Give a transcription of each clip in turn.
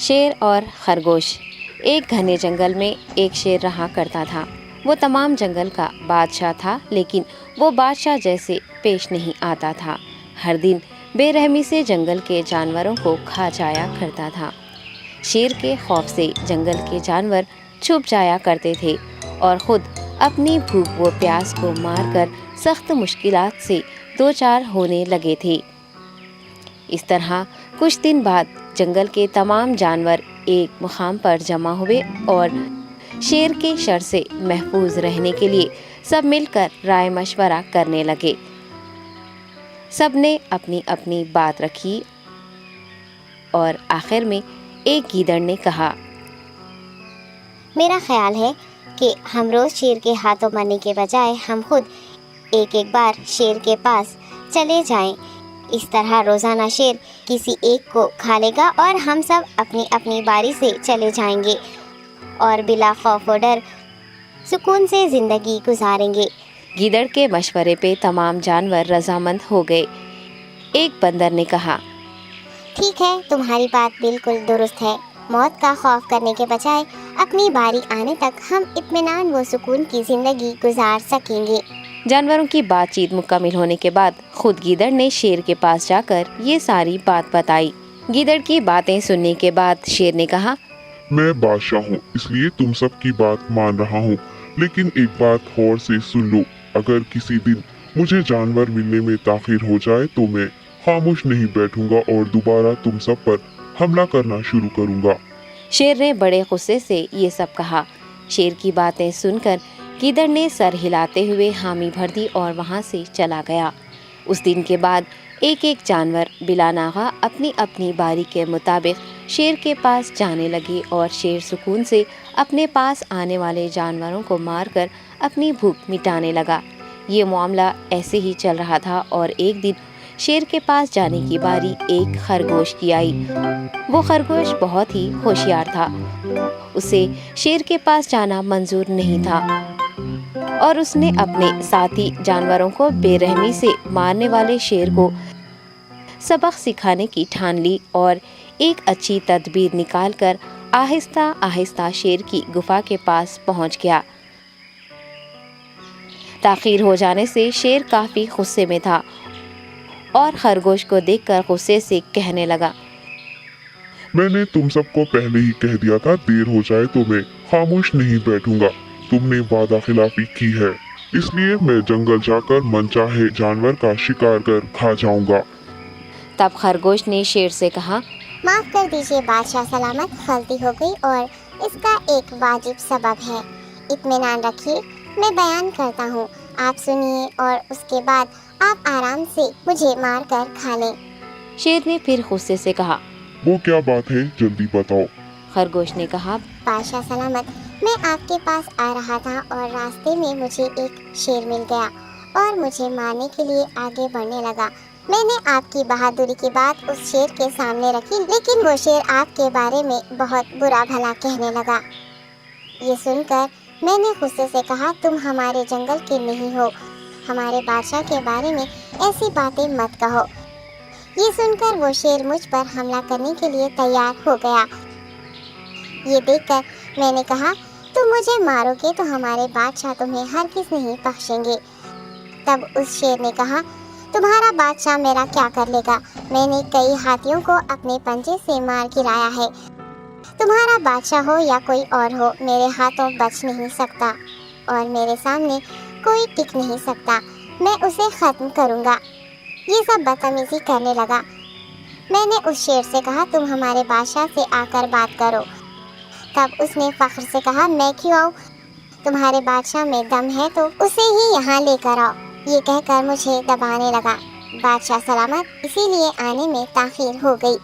شیر اور خرگوش۔ ایک گھنے جنگل میں ایک شیر رہا کرتا تھا۔ وہ تمام جنگل کا بادشاہ تھا، لیکن وہ بادشاہ جیسے پیش نہیں آتا تھا۔ ہر دن بے رحمی سے جنگل کے جانوروں کو کھا جایا کرتا تھا۔ شیر کے خوف سے جنگل کے جانور چھپ جایا کرتے تھے اور خود اپنی بھوک و پیاس کو مار کر سخت مشکلات سے دوچار ہونے لگے تھے۔ اس طرح کچھ دن بعد جنگل کے تمام جانور ایک مقام پر جمع ہوئے اور شیر کے شر سے محفوظ رہنے کے لیے سب مل کر رائے مشورہ کرنے لگے۔ سب نے اپنی اپنی بات رکھی اور آخر میں ایک گیدڑ نے کہا، میرا خیال ہے کہ ہم روز شیر کے ہاتھوں مرنے کے بجائے ہم خود ایک بار شیر کے پاس چلے جائیں۔ اس طرح روزانہ شیر کسی ایک کو کھا لے گا اور ہم سب اپنی اپنی باری سے چلے جائیں گے اور بلا خوف و ڈر سکون سے زندگی گزاریں گے۔ گیدڑ کے مشورے پہ تمام جانور رضامند ہو گئے۔ ایک بندر نے کہا، ٹھیک ہے، تمہاری بات بالکل درست ہے۔ موت کا خوف کرنے کے بجائے اپنی باری آنے تک ہم اطمینان و سکون کی زندگی گزار سکیں گے۔ جانوروں کی بات چیت مکمل ہونے کے بعد خود گیدڑ نے شیر کے پاس جا کر یہ ساری بات بتائی۔ گیدڑ کی باتیں سننے کے بعد شیر نے کہا، میں بادشاہ ہوں، اس لیے تم سب کی بات مان رہا ہوں، لیکن ایک بات غور سے سن لو۔ اگر کسی دن مجھے جانور ملنے میں تاخیر ہو جائے تو میں خاموش نہیں بیٹھوں گا اور دوبارہ تم سب پر حملہ کرنا شروع کروں گا۔ شیر نے بڑے غصے سے یہ سب کہا۔ شیر کی باتیں سن کر گیدڑ نے سر ہلاتے ہوئے حامی بھر دی اور وہاں سے چلا گیا۔ اس دن کے بعد ایک ایک جانور بلا ناغہ اپنی اپنی باری کے مطابق شیر کے پاس جانے لگے اور شیر سکون سے اپنے پاس آنے والے جانوروں کو مار کر اپنی بھوک مٹانے لگا۔ یہ معاملہ ایسے ہی چل رہا تھا اور ایک دن شیر کے پاس جانے کی باری ایک خرگوش کی آئی۔ وہ خرگوش بہت ہی ہوشیار تھا۔ اسے شیر کے پاس جانا منظور نہیں تھا اور اس نے اپنے ساتھی جانوروں کو بے رحمی سے مارنے والے شیر کو سبق سکھانے کی ٹھان لی اور ایک اچھی تدبیر نکال کر آہستہ آہستہ شیر کی گفا کے پاس پہنچ گیا۔ تاخیر ہو جانے سے شیر کافی غصے میں تھا اور خرگوش کو دیکھ کر غصے سے کہنے لگا، میں نے تم سب کو پہلے ہی کہہ دیا تھا، دیر ہو جائے تو میں خاموش نہیں بیٹھوں گا۔ تم نے وعدہ خلافی کی ہے، اس لیے میں جنگل جا کر من چاہے جانور کا شکار کر کھا جاؤں گا۔ تب خرگوش نے شیر سے کہا، معاف کر دیجیے بادشاہ سلامت، غلطی ہو گئی اور اس کا ایک واجب سبب ہے۔ اطمینان رکھیے، میں بیان کرتا ہوں، آپ سنیے اور اس کے بعد آپ آرام سے مجھے مار کر کھا لیں۔ شیر نے پھر غصے سے کہا، وہ کیا بات ہے، جلدی بتاؤ۔ خرگوش نے کہا، بادشاہ سلامت، میں آپ کے پاس آ رہا تھا اور راستے میں مجھے ایک شیر مل گیا اور مجھے مارنے کے لیے آگے بڑھنے لگا۔ میں نے آپ کی بہادری کی بات اس شیر کے سامنے رکھی، لیکن وہ شیر آپ کے بارے میں بہت برا بھلا کہنے لگا۔ یہ سن کر میں نے غصے سے کہا، تم ہمارے جنگل کے نہیں ہو، ہمارے بادشاہ کے بارے میں ایسی باتیں مت کہو۔ یہ سن کر وہ شیر مجھ پر حملہ کرنے کے لیے تیار ہو گیا۔ یہ دیکھ کر میں نے کہا، تم مجھے مارو گے تو ہمارے بادشاہ تمہیں ہرگز نہیں بخشیں گے۔ تب اس شیر نے کہا، تمہارا بادشاہ میرا کیا کر لے گا؟ میں نے کئی ہاتھیوں کو اپنے پنجے سے مار گرایا ہے، تمہارا بادشاہ ہو یا کوئی اور ہو، میرے ہاتھوں بچ نہیں سکتا اور میرے سامنے کوئی ٹک نہیں سکتا، میں اسے ختم کروں گا۔ یہ سب بدتمیزی کرنے لگا۔ میں نے اس شیر سے کہا، تم ہمارے بادشاہ سے آ کر بات کرو۔ تب اس نے فخر سے کہا، میں کیوں آؤں؟ تمہارے بادشاہ میں دم ہے تو اسے ہی یہاں لے کر آؤ۔ یہ کہہ کر مجھے دبانے لگا۔ بادشاہ سلامت، اسی لیے آنے میں تاخیر ہو گئی۔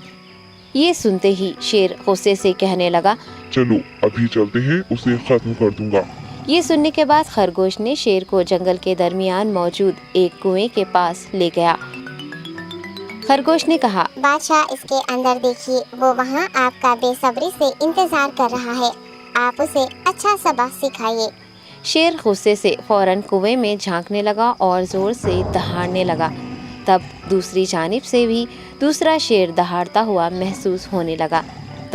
یہ سنتے ہی شیر غصے سے کہنے لگا، چلو ابھی چلتے ہیں، اسے ختم کر دوں گا۔ یہ سننے کے بعد خرگوش نے شیر کو جنگل کے درمیان موجود ایک کنویں کے پاس لے گیا۔ خرگوش نے کہا، بادشاہ اس کے اندر دیکھیے، وہ وہاں آپ کا بے صبری سے انتظار کر رہا ہے، آپ اسے اچھا سبق سکھائیے۔ شیر غصے سے فوراً کنویں میں جھانکنے لگا اور زور سے دہاڑنے لگا۔ تب دوسری جانب سے بھی دوسرا شیر دہاڑتا ہوا محسوس ہونے لگا۔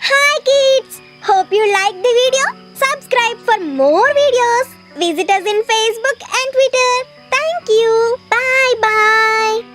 Hi kids! Hope you liked the video. Subscribe for more videos. Visit us in Facebook and Twitter. Thank you. Bye bye.